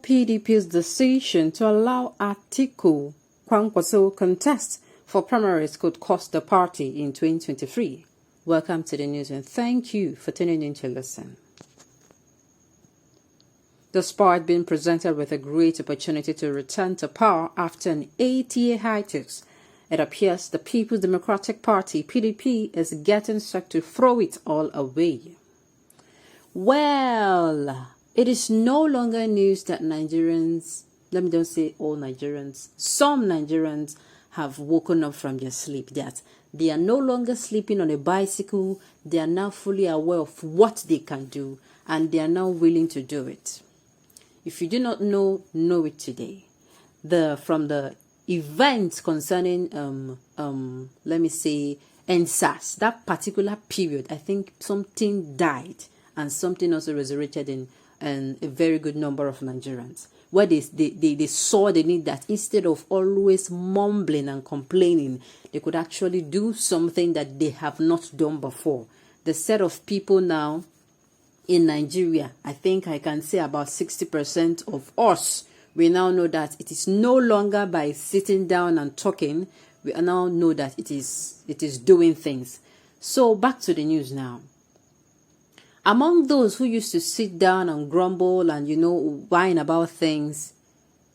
PDP's decision to allow Atiku Kwakwanso contest for primaries could cost the party in 2023. Welcome to the news and thank you for tuning in to listen. Despite being presented with a great opportunity to return to power after an 8-year hiatus, it appears the People's Democratic Party, PDP, is getting set to throw it all away. Well, it is no longer news that Nigerians, let me just say all Nigerians, some Nigerians have woken up from their sleep, that they are no longer sleeping on a bicycle, they are now fully aware of what they can do, and they are now willing to do it. If you do not know it today. From the events concerning, let me say, NSAS, that particular period, I think something died and something also resurrected in a very good number of Nigerians, where they saw the need that instead of always mumbling and complaining, they could actually do something that they have not done before. The set of people now in Nigeria, I think I can say about 60% of us, we now know that it is no longer by sitting down and talking. We now know that it is doing things. So back to the news now. Among those who used to sit down and grumble and, whine about things,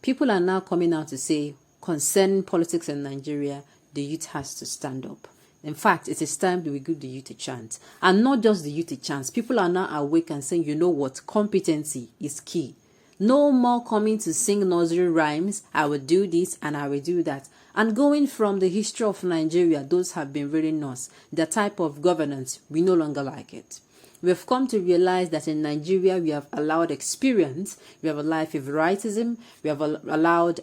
people are now coming out to say, concerning politics in Nigeria, the youth has to stand up. In fact, it is time that we give the youth a chance. And not just the youth a chance. People are now awake and saying, you know what, competency is key. No more coming to sing nursery rhymes, I will do this and I will do that. And going from the history of Nigeria, those have been reading us. The type of governance, we no longer like it. We have come to realize that in Nigeria, we have allowed experience, we have allowed favoritism, we have allowed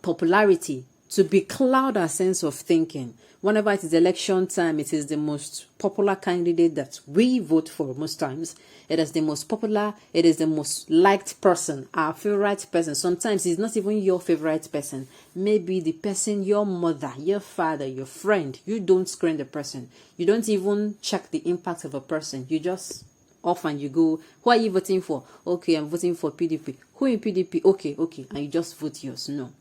popularity to becloud our sense of thinking. Whenever it is election time, it is the most popular candidate that we vote for most times. It is the most popular, it is the most liked person, our favorite person. Sometimes it's not even your favorite person. Maybe the person, your mother, your father, your friend. You don't screen the person. You don't even check the impact of a person. You just off and you go, who are you voting for? Okay, I'm voting for PDP. Who in PDP? Okay. And you just vote yours. No.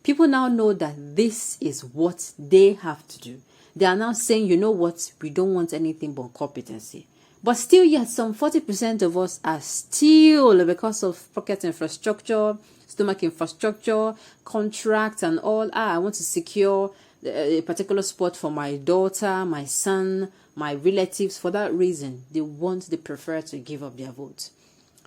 People now know that this is what they have to do. They are now saying, you know what, we don't want anything but competency. But still yet, some 40% of us are still, because of pocket infrastructure, stomach infrastructure, contracts and all, I want to secure a particular spot for my daughter, my son, my relatives. For that reason, they prefer to give up their votes.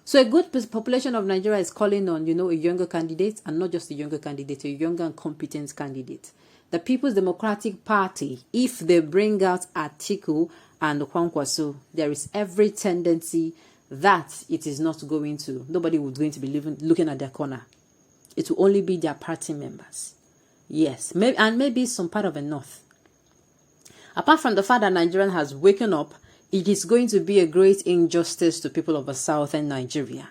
So a good population of Nigeria is calling on, a younger candidate, and not just a younger candidate, a younger and competent candidate. The People's Democratic Party, if they bring out Atiku and Kwakwanso, there is every tendency that it is not going to, nobody would going to be looking at their corner. It will only be their party members. Yes, maybe some part of the north. Apart from the fact that Nigeria has waken up, it is going to be a great injustice to people of the southern Nigeria.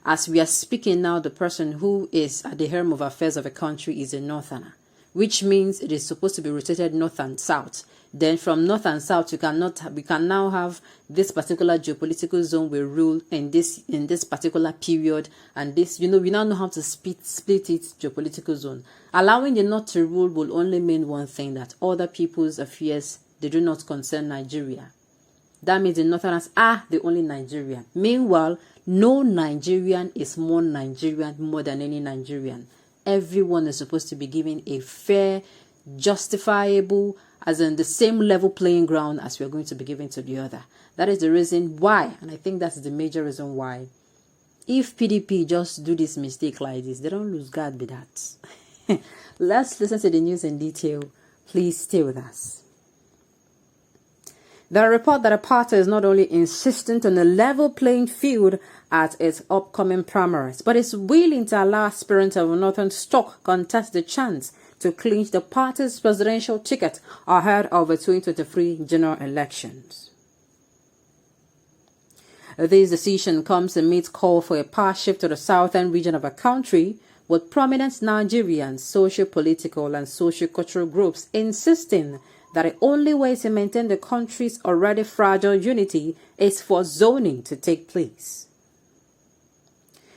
As we are speaking now, the person who is at the helm of affairs of a country is a northerner, which means it is supposed to be rotated north and south. Then from north and south, we can now have this particular geopolitical zone will rule in this particular period, and this, we now know how to split its geopolitical zone. Allowing the north to rule will only mean one thing, that other people's affairs, they do not concern Nigeria. That means the northerners are the only Nigerian. Meanwhile, no Nigerian is more Nigerian more than any Nigerian. Everyone is supposed to be given a fair, justifiable, as in the same level playing ground as we are going to be given to the other. That is the reason why, and I think that's the major reason why, if PDP just do this mistake like this, they don't lose God with that. Let's listen to the news in detail. Please stay with us. The report that a party is not only insistent on a level playing field at its upcoming primaries, but is willing to allow aspirants of northern stock contest the chance to clinch the party's presidential ticket ahead of the 2023 general elections. This decision comes amid call for a power shift to the southern region of the country, with prominent Nigerian socio-political and socio-cultural groups insisting that the only way to maintain the country's already fragile unity is for zoning to take place.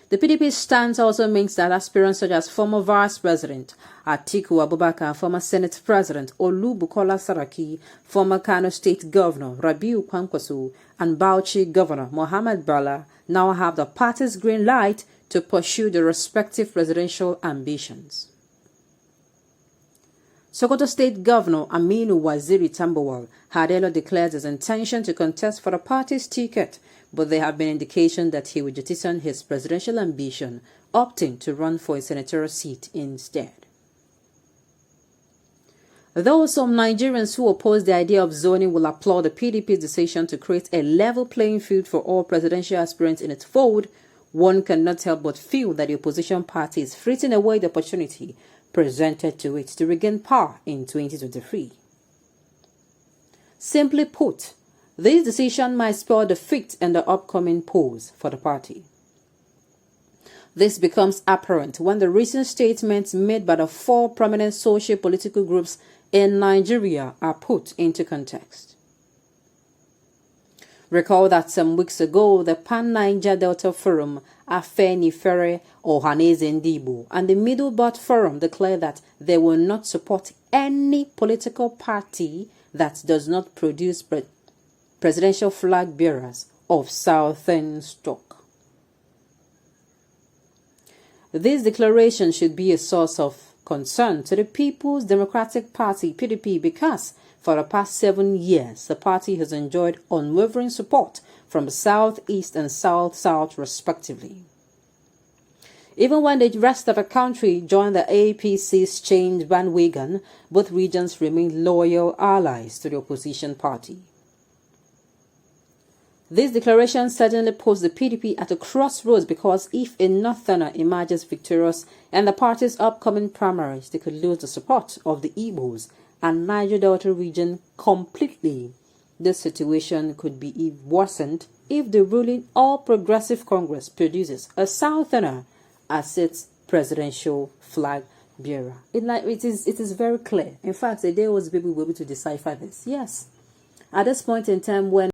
The PDP stance also means that aspirants such as former Vice President Atiku Abubakar, former Senate President Olubukola Saraki, former Kano State Governor Rabiu Kwakwanso, and Bauchi Governor Mohammed Bala now have the party's green light to pursue their respective presidential ambitions. Sokoto State Governor Aminu Waziri Tambawal had earlier declared his intention to contest for the party's ticket, but there have been indications that he would jettison his presidential ambition, opting to run for a senatorial seat instead. Though some Nigerians who oppose the idea of zoning will applaud the PDP's decision to create a level playing field for all presidential aspirants in its fold, one cannot help but feel that the opposition party is frittering away the opportunity presented to it to regain power in 2023. Simply put, this decision might spell defeat in the upcoming polls for the party. This becomes apparent when the recent statements made by the four prominent socio-political groups in Nigeria are put into context. Recall that some weeks ago, the Pan-Niger Delta Forum, Afenifere Ohaneze Ndibo, and the Middle Belt Forum declared that they will not support any political party that does not produce presidential flag bearers of Southern stock. This declaration should be a source of concern to the People's Democratic Party, PDP, because for the past 7 years, the party has enjoyed unwavering support from the Southeast and South-South respectively. Even when the rest of the country joined the APC's change bandwagon, both regions remain loyal allies to the opposition party. This declaration certainly puts the PDP at a crossroads because if a Northerner emerges victorious in the party's upcoming primaries, they could lose the support of the Igbos and Niger Delta region completely. This situation could be worsened if the ruling All Progressive Congress produces a Southerner as its presidential flag bearer. It is very clear. In fact, the day was people will be able to decipher this. Yes, at this point in time when